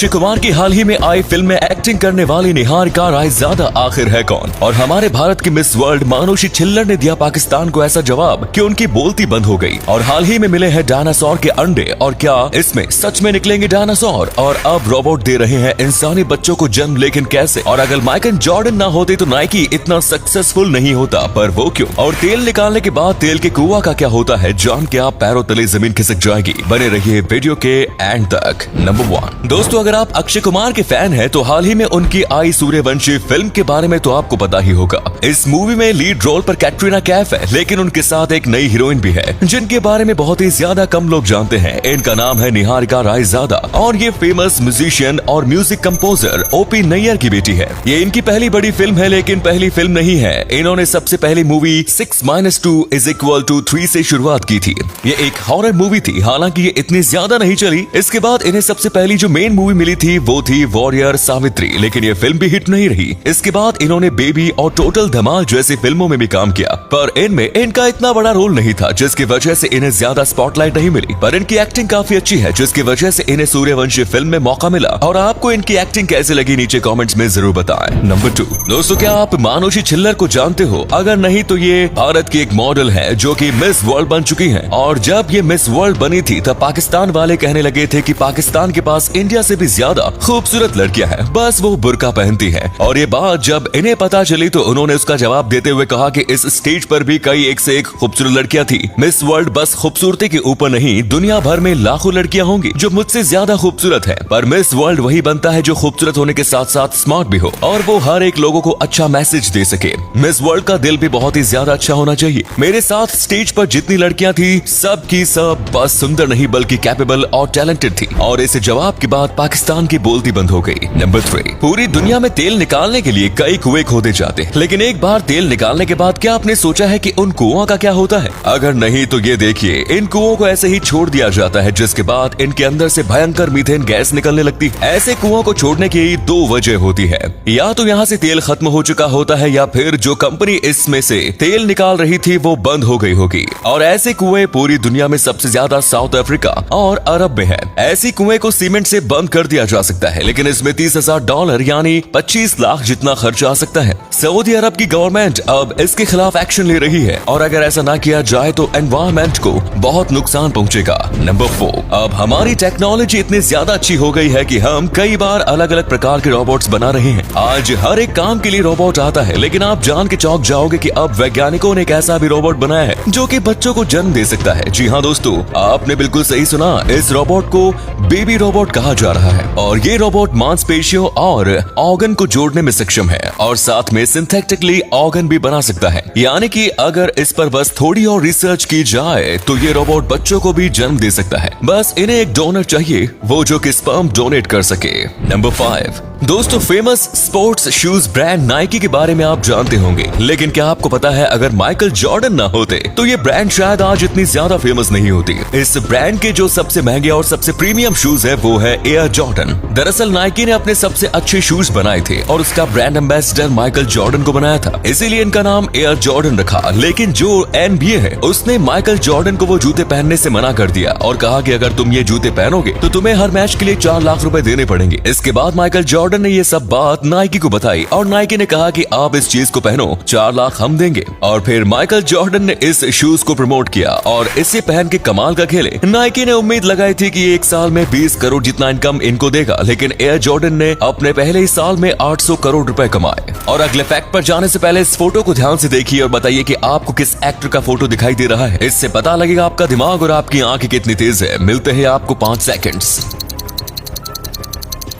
अक्षय कुमार की हाल ही में आई फिल्म में एक्टिंग करने वाली निहारिका रायजादा आखिर है कौन? और हमारे भारत की मिस वर्ल्ड मानुषी छिल्लर ने दिया पाकिस्तान को ऐसा जवाब कि उनकी बोलती बंद हो गई। और हाल ही में मिले हैं डायनासोर के अंडे, और क्या इसमें सच में निकलेंगे डायनासोर? और अब रोबोट दे रहे हैं इंसानी बच्चों को जन्म, लेकिन कैसे? और अगर माइकल जॉर्डन ना होते तो नाइकी इतना सक्सेसफुल नहीं होता, पर वो क्यों? और तेल निकालने के बाद तेल के कुआं का क्या होता है, जान के आप पैरों तले जमीन खिसक जाएगी। बने रहिए वीडियो के एंड तक। नंबर 1 दोस्तों, अगर आप अक्षय कुमार के फैन हैं तो हाल ही में उनकी आई सूर्यवंशी फिल्म के बारे में तो आपको पता ही होगा। इस मूवी में लीड रोल पर कैटरीना कैफ है, लेकिन उनके साथ एक नई हीरोइन भी है जिनके बारे में बहुत ही ज्यादा कम लोग जानते हैं। इनका नाम है निहारिका रायजादा और ये फेमस म्यूजिशियन और म्यूजिक कंपोजर ओपी नैयर की बेटी है। ये इनकी पहली बड़ी फिल्म है, लेकिन पहली फिल्म नहीं है। इन्होंने सबसे पहली मूवी 6-2 = 3 से शुरुआत की थी। ये एक हॉरर मूवी थी, हालांकि ये इतनी ज्यादा नहीं चली। इसके बाद इन्हें सबसे पहली जो मेन मूवी मिली थी वो थी वॉरियर सावित्री, लेकिन ये फिल्म भी हिट नहीं रही। इसके बाद इन्होंने बेबी और टोटल धमाल जैसी फिल्मों में भी काम किया, पर इनमें इनका इतना बड़ा रोल नहीं था, जिसकी वजह से इन्हें ज्यादा स्पॉटलाइट नहीं मिली। पर इनकी एक्टिंग काफी अच्छी है, जिसकी वजह से इन्हें सूर्यवंशी फिल्म में मौका मिला। और आपको इनकी एक्टिंग कैसे लगी, नीचे कमेंट्स में जरूर बताएं। नंबर 2 दोस्तों, क्या आप मानुषी छिल्लर को जानते हो? अगर नहीं तो ये भारत की एक मॉडल है जो कि मिस वर्ल्ड बन चुकी है। और जब ये मिस वर्ल्ड बनी थी तब पाकिस्तान वाले कहने लगे थे कि पाकिस्तान के पास इंडिया से भी ज्यादा खूबसूरत लड़कियां हैं, बस वो बुर्का पहनती है। और ये बात जब इन्हें पता चली तो उन्होंने उसका जवाब देते हुए कहा कि इस स्टेज पर भी कई एक से एक खूबसूरत लड़कियां थी। मिस वर्ल्ड बस खूबसूरती के ऊपर नहीं, दुनिया भर में लाखों लड़कियां होंगी जो मुझसे ज्यादा खूबसूरत है, पर मिस वर्ल्ड वही बनता है जो खूबसूरत होने के साथ साथ स्मार्ट भी हो और वो हर एक लोगों को अच्छा मैसेज दे सके। मिस वर्ल्ड का दिल भी बहुत ही ज्यादा अच्छा होना चाहिए। मेरे साथ स्टेज पर जितनी लड़कियां थी सब की सब बस सुंदर नहीं बल्कि कैपेबल और टैलेंटेड थी। और इस जवाब के बाद पाकिस्तान की बोलती बंद हो गई। नंबर 3 पूरी दुनिया में तेल निकालने के लिए कई कुएं खोदे जाते, लेकिन एक बार तेल निकालने के बाद क्या आपने सोचा है कि उन कुओं का क्या होता है? अगर नहीं तो ये देखिए, इन कुओं को ऐसे ही छोड़ दिया जाता है, जिसके बाद इनके अंदर से भयंकर मीथेन गैस निकलने लगती है। ऐसे कुओं को छोड़ने की 2 वजह होती है, या तो यहाँ से तेल खत्म हो चुका होता है, या फिर जो कंपनी इसमें से तेल निकाल रही थी वो बंद हो गई होगी। और ऐसे कुएं पूरी दुनिया में सबसे ज्यादा साउथ अफ्रीका और अरब में है। ऐसी कुएं को सीमेंट से बंद कर दिया जा सकता है, लेकिन इसमें $30,000 यानी 25 लाख जितना खर्च आ सकता है। सऊदी अरब की गवर्नमेंट अब इसके खिलाफ एक्शन ले रही है, और अगर ऐसा ना किया जाए तो एनवायरमेंट को बहुत नुकसान पहुंचेगा। नंबर 4 अब हमारी टेक्नोलॉजी इतनी ज्यादा अच्छी हो गई है कि हम कई बार अलग अलग प्रकार के रोबोट्स बना रहे हैं। आज हर एक काम के लिए रोबोट आता है, लेकिन आप जान के चौंक जाओगे कि अब वैज्ञानिकों ने एक ऐसा भी रोबोट बनाया है जो कि बच्चों को जन्म दे सकता है। जी हाँ दोस्तों, आपने बिल्कुल सही सुना, इस रोबोट को बेबी रोबोट कहा जा रहा है। और ये रोबोट मांसपेशियों और ऑर्गन को जोड़ने में सक्षम है, और साथ में सिंथेटिकली ऑर्गन भी बना सकता है। यानी कि अगर इस पर बस थोड़ी और रिसर्च की जाए तो ये रोबोट बच्चों को भी जन्म दे सकता है। बस इन्हें एक डोनर चाहिए, वो जो कि स्पर्म डोनेट कर सके। नंबर 5 दोस्तों, famous sports shoes brand Nike के बारे में आप जानते होंगे, लेकिन क्या आपको पता है अगर माइकल जॉर्डन ना होते तो ये ब्रांड शायद आज इतनी ज्यादा फेमस नहीं होती। इस ब्रांड के जो सबसे महंगे और सबसे प्रीमियम शूज है वो है एयर जॉर्डन। दरअसल नाइकी ने अपने सबसे अच्छे शूज बनाए थे और उसका ब्रांड एम्बेसडर माइकल जॉर्डन को बनाया था, इसीलिए इनका नाम एयर जॉर्डन रखा। लेकिन जो NBA है उसने माइकल जॉर्डन को वो जूते पहनने से मना कर दिया और कहा कि अगर तुम ये जूते पहनोगे तो तुम्हें हर मैच के लिए 4 लाख रुपए देने पड़ेंगे। इसके बाद माइकल जॉर्डन ने ये सब बात नाइकी को बताई और नाइकी ने कहा कि आप इस चीज को पहनो, 4 लाख हम देंगे। और फिर माइकल जॉर्डन ने इस शूज को प्रमोट किया और इसे पहन के कमाल का खेले। नाइकी ने उम्मीद लगाई थी कि एक साल में 20 करोड़ जितना इनकम इनको देगा, लेकिन एयर जॉर्डन ने अपने पहले ही साल में 800 करोड़ रुपए कमाए। और अगले फैक्ट पर जाने से पहले इस फोटो को ध्यान से देखिए और बताइए कि आपको किस एक्टर का फोटो दिखाई दे रहा है। इससे पता लगेगा आपका दिमाग और आपकी आंखें कितनी तेज है। मिलते हैं आपको 5 सेकंड्स।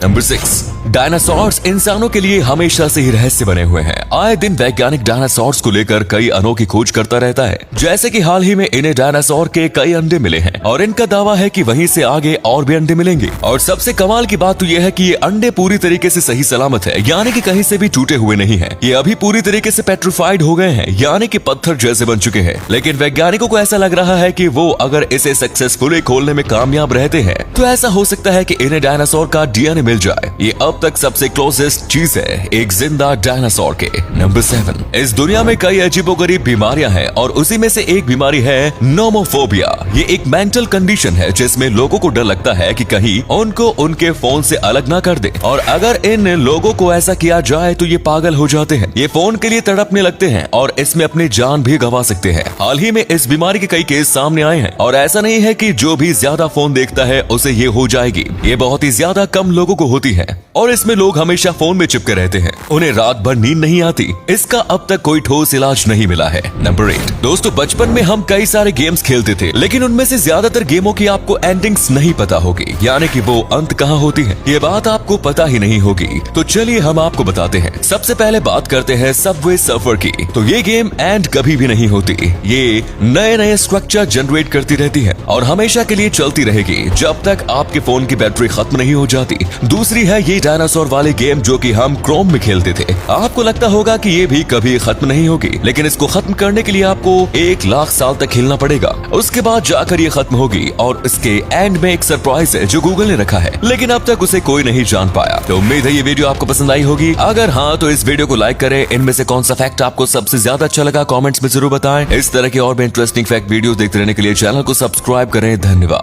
नंबर 6 डायनासोर्स इंसानों के लिए हमेशा से ही रहस्य बने हुए हैं। आए दिन वैज्ञानिक डायनासोर्स को लेकर कई अनोखी खोज करता रहता है, जैसे कि हाल ही में इन्हें डायनासोर के कई अंडे मिले हैं और इनका दावा है कि वहीं से आगे और भी अंडे मिलेंगे। और सबसे कमाल की बात तो यह है कि ये अंडे पूरी तरीके से सही सलामत है, यानी कि कहीं से भी टूटे हुए नहीं है। ये अभी पूरी तरीके से पेट्रिफाइड हो गए हैं, यानी कि पत्थर जैसे बन चुके हैं। लेकिन वैज्ञानिकों को ऐसा लग रहा है कि वो अगर इसे सक्सेसफुली खोलने में कामयाब रहते हैं तो ऐसा हो सकता है कि इन्हें डायनासोर का DNA मिल जाए। ये अब अब तक सबसे क्लोजेस्ट चीज है एक जिंदा डायनासोर के। नंबर 7, इस दुनिया में कई अजीबोगरीब बीमारियां हैं और उसी में से एक बीमारी है नोमोफोबिया। ये एक मेंटल कंडीशन है जिसमें लोगों को डर लगता है कि कहीं उनको उनके फोन से अलग ना कर दे, और अगर इन लोगों को ऐसा किया जाए तो ये पागल हो जाते हैं, ये फोन के लिए तड़पने लगते हैं और इसमें अपनी जान भी गंवा सकते हैं। हाल ही में इस बीमारी के कई केस सामने आए हैं और ऐसा नहीं है कि जो भी ज्यादा फोन देखता है उसे ये हो जाएगी। ये बहुत ही ज्यादा कम लोगों को होती है और इसमें लोग हमेशा फोन में चिपके रहते हैं, उन्हें रात भर नींद नहीं आती। इसका अब तक कोई ठोस इलाज नहीं मिला है। नंबर 8, दोस्तों बचपन में हम कई सारे गेम्स खेलते थे, लेकिन उनमें से ज्यादातर गेमों की आपको एंडिंग्स नहीं पता होगी, यानी कि वो अंत कहाँ होती है, ये बात आपको पता ही नहीं होगी। तो चलिए हम आपको बताते हैं। सबसे पहले बात करते हैं सबवे सर्फर की। तो ये गेम एंड कभी भी नहीं होती, ये नए नए स्ट्रक्चर जनरेट करती रहती है और हमेशा के लिए चलती रहेगी जब तक आपके फोन की बैटरी खत्म नहीं हो जाती। दूसरी है ये डायनासोर वाले गेम जो कि हम क्रोम में खेलते थे। आपको लगता होगा कि ये भी कभी खत्म नहीं होगी, लेकिन इसको खत्म करने के लिए आपको 1 लाख साल तक खेलना पड़ेगा। उसके बाद जाकर ये खत्म होगी और इसके एंड में एक सरप्राइज है जो गूगल ने रखा है, लेकिन अब तक उसे कोई नहीं जान पाया। तो उम्मीद है ये वीडियो आपको पसंद आई होगी। अगर हाँ तो इस वीडियो को लाइक करें। इनमें से कौन सा फैक्ट आपको सबसे ज्यादा अच्छा लगा कमेंट्स में जरूर बताएं। इस तरह के और भी इंटरेस्टिंग फैक्ट वीडियो देखते रहने के लिए चैनल को सब्सक्राइब करें। धन्यवाद।